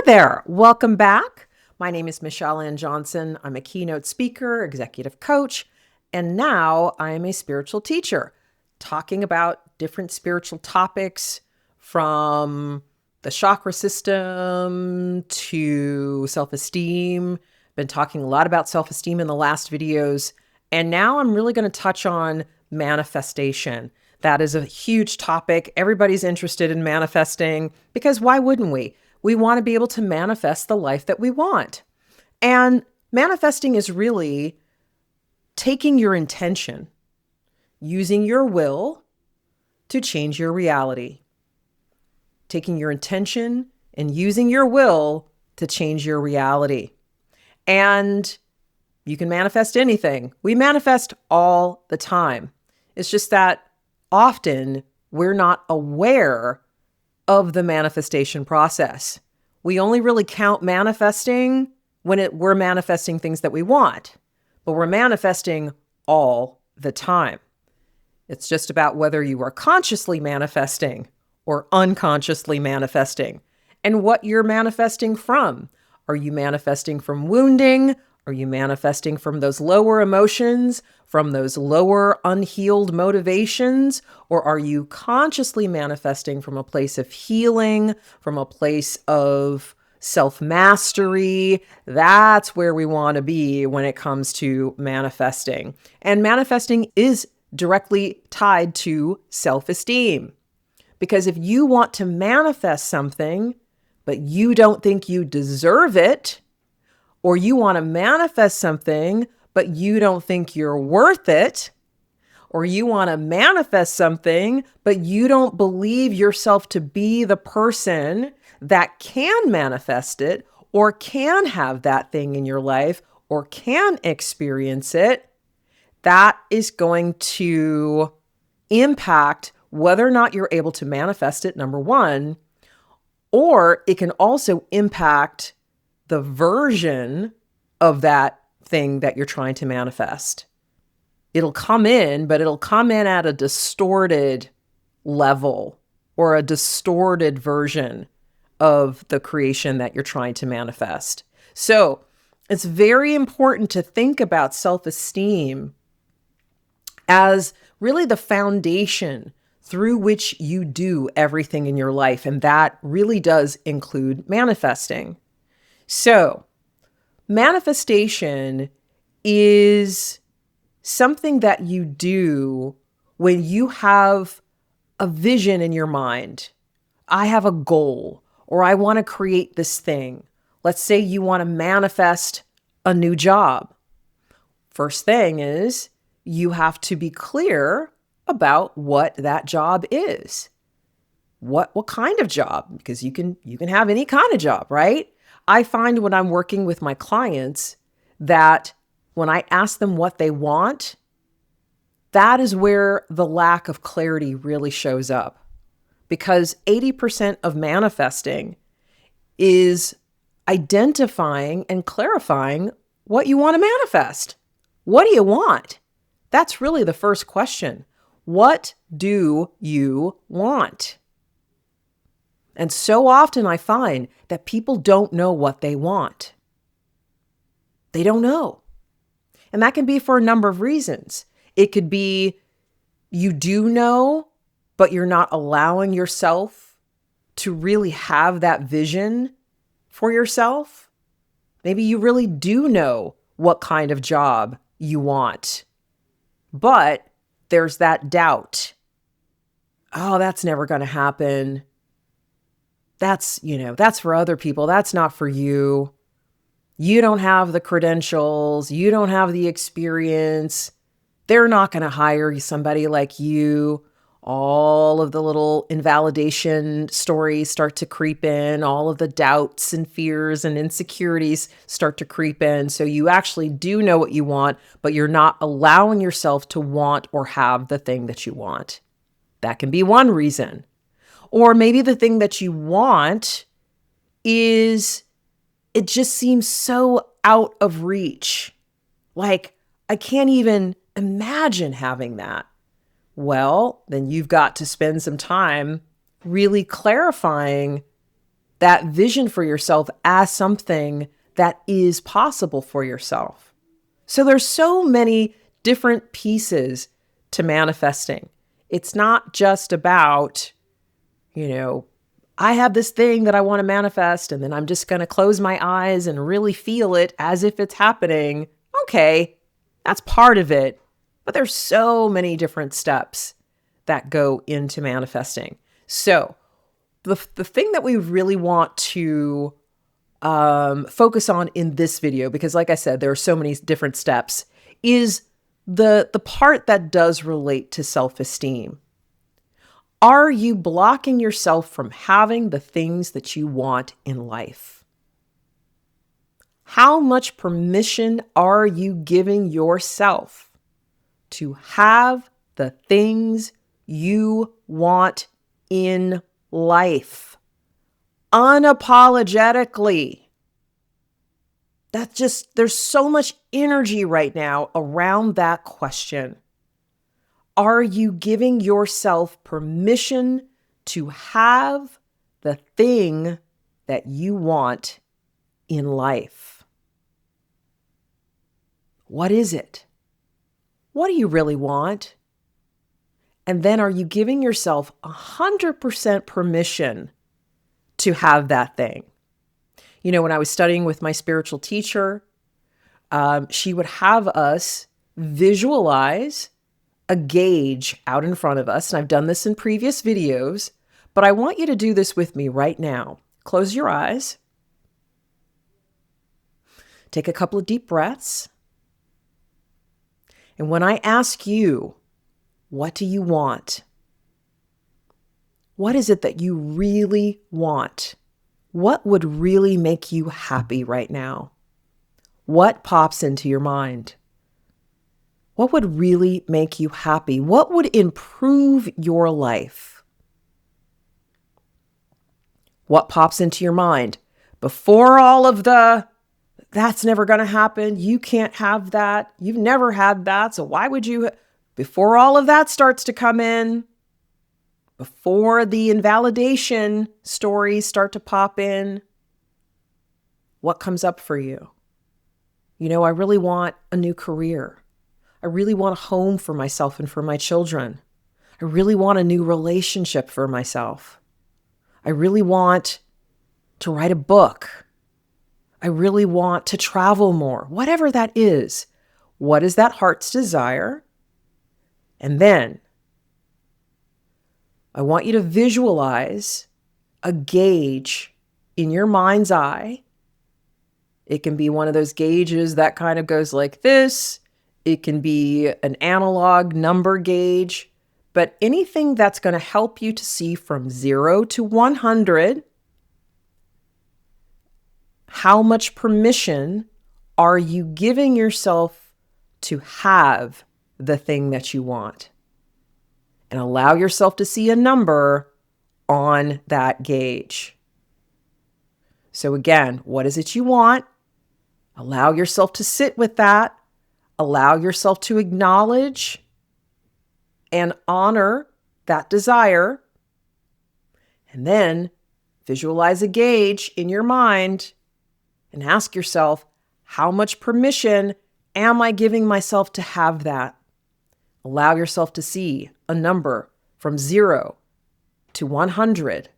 there. Welcome back. My name is Michelle Ann Johnson. I'm a keynote speaker, executive coach, and now I am a spiritual teacher, talking about different spiritual topics from the chakra system to self-esteem. Been talking a lot about self-esteem in the last videos, and now I'm really going to touch on manifestation. That is a huge topic. Everybody's interested in manifesting because why wouldn't we? We want to be able to manifest the life that we want. And manifesting is really taking your intention, using your will to change your reality. Taking your intention and using your will to change your reality. And you can manifest anything. We manifest all the time. It's just that often we're not aware of the manifestation process. We only really count manifesting when we're manifesting things that we want, but we're manifesting all the time. It's just about whether you are consciously manifesting or unconsciously manifesting and what you're manifesting from. Are you manifesting from wounding? Are you manifesting from those lower emotions, from those lower unhealed motivations? Or are you consciously manifesting from a place of healing, from a place of self-mastery? That's where we want to be when it comes to manifesting. And manifesting is directly tied to self-esteem. Because if you want to manifest something, but you don't think you deserve it, or you want to manifest something, but you don't think you're worth it, or you want to manifest something, but you don't believe yourself to be the person that can manifest it, or can have that thing in your life, or can experience it, that is going to impact whether or not you're able to manifest it, number one, or it can also impact the version of that thing that you're trying to manifest. It'll come in, but it'll come in at a distorted level or a distorted version of the creation that you're trying to manifest. So it's very important to think about self-esteem as really the foundation through which you do everything in your life. And that really does include manifesting. So manifestation is something that you do when you have a vision in your mind. I have a goal, or I want to create this thing. Let's say you want to manifest a new job. First thing is you have to be clear about what that job is. What kind of job? Because you can have any kind of job, right? I find when I'm working with my clients that when I ask them what they want, that is where the lack of clarity really shows up. Because 80% of manifesting is identifying and clarifying what you want to manifest. What do you want? That's really the first question. What do you want? And so often I find that people don't know what they want. They don't know. And that can be for a number of reasons. It could be you do know, but you're not allowing yourself to really have that vision for yourself. Maybe you really do know what kind of job you want, but there's that doubt. Oh, that's never going to happen. That's for other people. That's not for you. You don't have the credentials. You don't have the experience. They're not going to hire somebody like you. All of the little invalidation stories start to creep in. All of the doubts and fears and insecurities start to creep in. So you actually do know what you want, but you're not allowing yourself to want or have the thing that you want. That can be one reason. Or maybe the thing that you want is, it just seems so out of reach. Like, I can't even imagine having that. Well, then you've got to spend some time really clarifying that vision for yourself as something that is possible for yourself. So there's so many different pieces to manifesting. It's not just about, I have this thing that I want to manifest, and then I'm just going to close my eyes and really feel it as if it's happening. Okay, that's part of it. But there's so many different steps that go into manifesting. So the thing that we really want to focus on in this video, because like I said, there are so many different steps, is the part that does relate to self-esteem. Are you blocking yourself from having the things that you want in life? How much permission are you giving yourself to have the things you want in life? Unapologetically. There's so much energy right now around that question. Are you giving yourself permission to have the thing that you want in life? What is it? What do you really want? And then are you giving yourself 100% permission to have that thing? When I was studying with my spiritual teacher, she would have us visualize a gauge out in front of us. And I've done this in previous videos, but I want you to do this with me right now. Close your eyes. Take a couple of deep breaths. And when I ask you, what do you want? What is it that you really want? What would really make you happy right now? What pops into your mind? What would really make you happy? What would improve your life? What pops into your mind? Before all of that's never going to happen, you can't have that, you've never had that, so why would you? Before all of that starts to come in, before the invalidation stories start to pop in, what comes up for you? I really want a new career. I really want a home for myself and for my children. I really want a new relationship for myself. I really want to write a book. I really want to travel more. Whatever that is, what is that heart's desire? And then I want you to visualize a gauge in your mind's eye. It can be one of those gauges that kind of goes like this. It can be an analog number gauge, but anything that's going to help you to see from 0 to 100, how much permission are you giving yourself to have the thing that you want? And allow yourself to see a number on that gauge. So again, what is it you want? Allow yourself to sit with that. Allow yourself to acknowledge and honor that desire. And then visualize a gauge in your mind and ask yourself, how much permission am I giving myself to have that? Allow yourself to see a number from 0 to 100.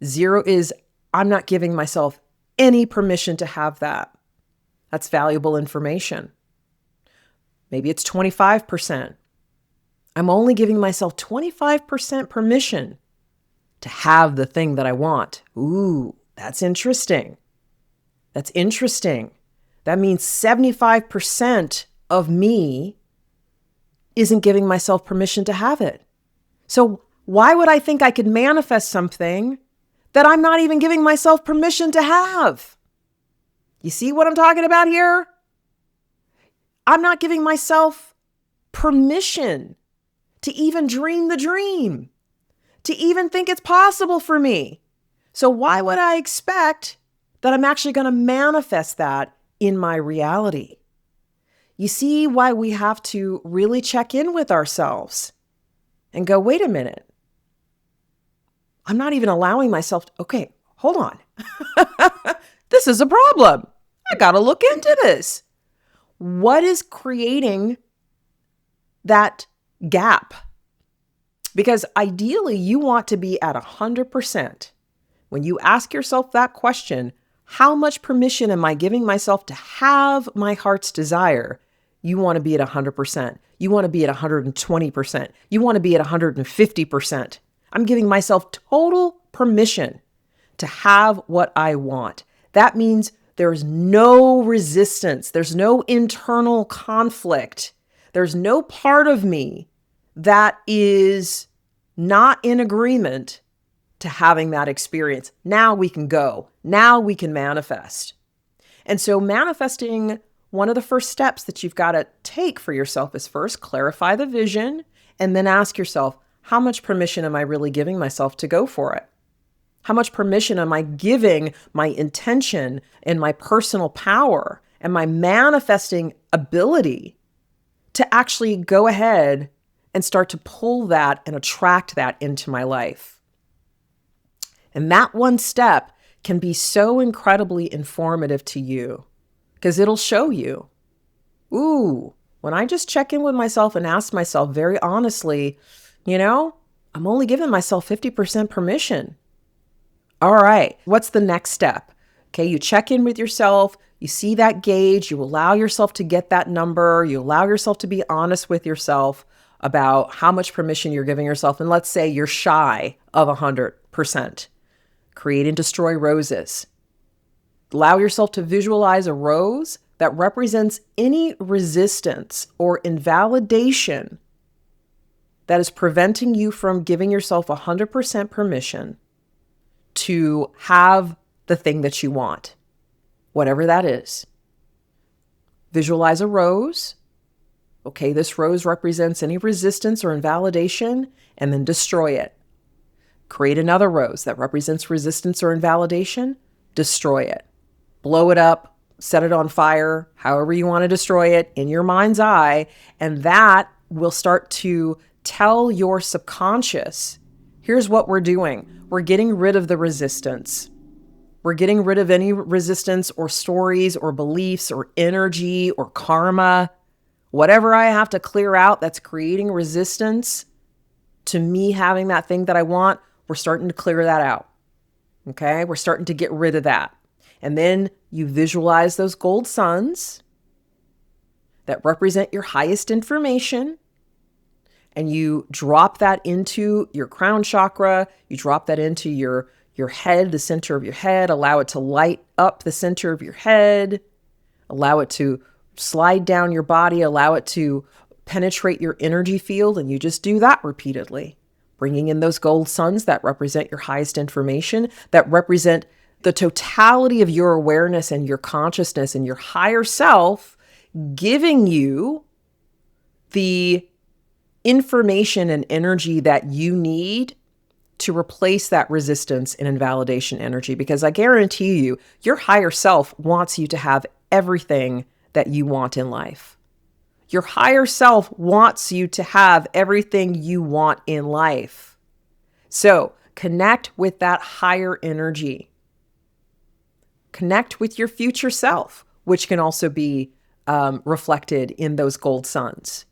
0 is, I'm not giving myself any permission to have that. That's valuable information. Maybe it's 25%. I'm only giving myself 25% permission to have the thing that I want. Ooh, that's interesting. That's interesting. That means 75% of me isn't giving myself permission to have it. So why would I think I could manifest something that I'm not even giving myself permission to have? You see what I'm talking about here? I'm not giving myself permission to even dream the dream, to even think it's possible for me. So why would I expect that I'm actually going to manifest that in my reality? You see why we have to really check in with ourselves and go, wait a minute. I'm not even allowing myself, okay, hold on. This is a problem. I got to look into this. What is creating that gap? Because ideally, you want to be at 100%. When you ask yourself that question, how much permission am I giving myself to have my heart's desire? You want to be at 100%. You want to be at 120%. You want to be at 150%. I'm giving myself total permission to have what I want. That means there's no resistance. There's no internal conflict. There's no part of me that is not in agreement to having that experience. Now we can go. Now we can manifest. And so manifesting, one of the first steps that you've got to take for yourself is first clarify the vision and then ask yourself, how much permission am I really giving myself to go for it? How much permission am I giving my intention and my personal power and my manifesting ability to actually go ahead and start to pull that and attract that into my life? And that one step can be so incredibly informative to you because it'll show you, ooh, when I just check in with myself and ask myself very honestly, I'm only giving myself 50% permission. All right, what's the next step? Okay, you check in with yourself, you see that gauge, you allow yourself to get that number, you allow yourself to be honest with yourself about how much permission you're giving yourself. And let's say you're shy of 100%. Create and destroy roses. Allow yourself to visualize a rose that represents any resistance or invalidation that is preventing you from giving yourself 100% permission to have the thing that you want, whatever that is. Visualize a rose. Okay, this rose represents any resistance or invalidation, and then destroy it. Create another rose that represents resistance or invalidation, destroy it. Blow it up, set it on fire, however you want to destroy it in your mind's eye, and that will start to tell your subconscious, here's what we're doing. We're getting rid of the resistance. We're getting rid of any resistance or stories or beliefs or energy or karma, whatever I have to clear out that's creating resistance to me having that thing that I want. We're starting to clear that out. Okay, we're starting to get rid of that. And then you visualize those gold suns that represent your highest information. And you drop that into your crown chakra. You drop that into your head, the center of your head. Allow it to light up the center of your head. Allow it to slide down your body. Allow it to penetrate your energy field. And you just do that repeatedly, bringing in those gold suns that represent your highest information, that represent the totality of your awareness and your consciousness and your higher self, giving you the information and energy that you need to replace that resistance and invalidation energy. Because I guarantee you, your higher self wants you to have everything that you want in life. Your higher self wants you to have everything you want in life. So connect with that higher energy. Connect with your future self, which can also be reflected in those gold suns.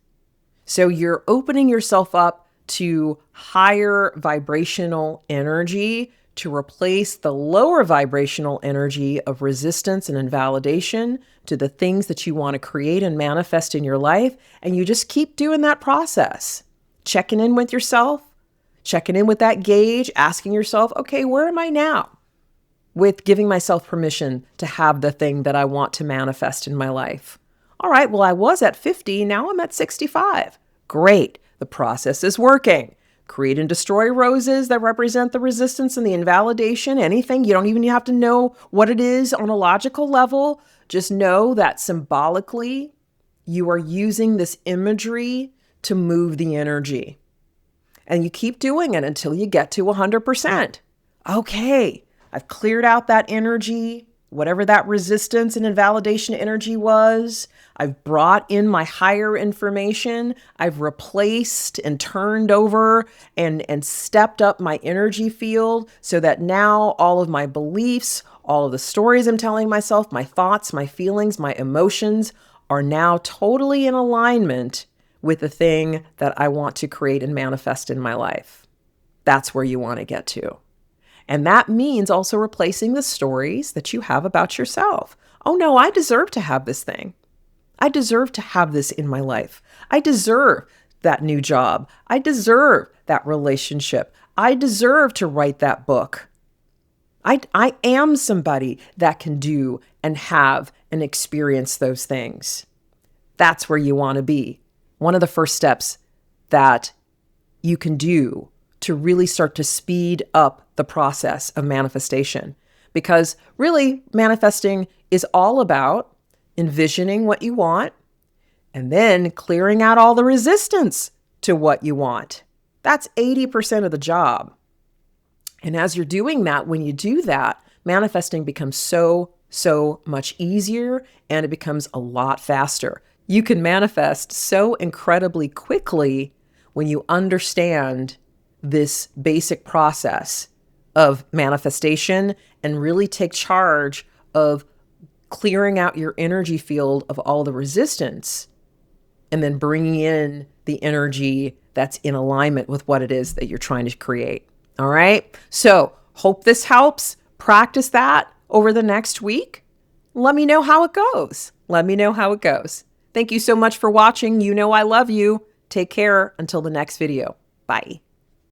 So you're opening yourself up to higher vibrational energy to replace the lower vibrational energy of resistance and invalidation to the things that you want to create and manifest in your life. And you just keep doing that process, checking in with yourself, checking in with that gauge, asking yourself, okay, where am I now with giving myself permission to have the thing that I want to manifest in my life? All right, well, I was at 50, now I'm at 65. Great, the process is working. Create and destroy roses that represent the resistance and the invalidation, anything. You don't even have to know what it is on a logical level. Just know that symbolically, you are using this imagery to move the energy. And you keep doing it until you get to 100%. Okay, I've cleared out that energy. whatever that resistance and invalidation energy was. I've brought in my higher information. I've replaced and turned over and stepped up my energy field so that now all of my beliefs, all of the stories I'm telling myself, my thoughts, my feelings, my emotions are now totally in alignment with the thing that I want to create and manifest in my life. That's where you want to get to. And that means also replacing the stories that you have about yourself. Oh no, I deserve to have this thing. I deserve to have this in my life. I deserve that new job. I deserve that relationship. I deserve to write that book. I am somebody that can do and have and experience those things. That's where you want to be. One of the first steps that you can do to really start to speed up the process of manifestation. Because really, manifesting is all about envisioning what you want and then clearing out all the resistance to what you want. That's 80% of the job. And as you're doing that, when you do that, manifesting becomes so much easier and it becomes a lot faster. You can manifest so incredibly quickly when you understand this basic process of manifestation and really take charge of clearing out your energy field of all the resistance and then bringing in the energy that's in alignment with what it is that you're trying to create. All right. So hope this helps. Practice that over the next week. Let me know how it goes. Thank you so much for watching. You know I love you. Take care until the next video. Bye.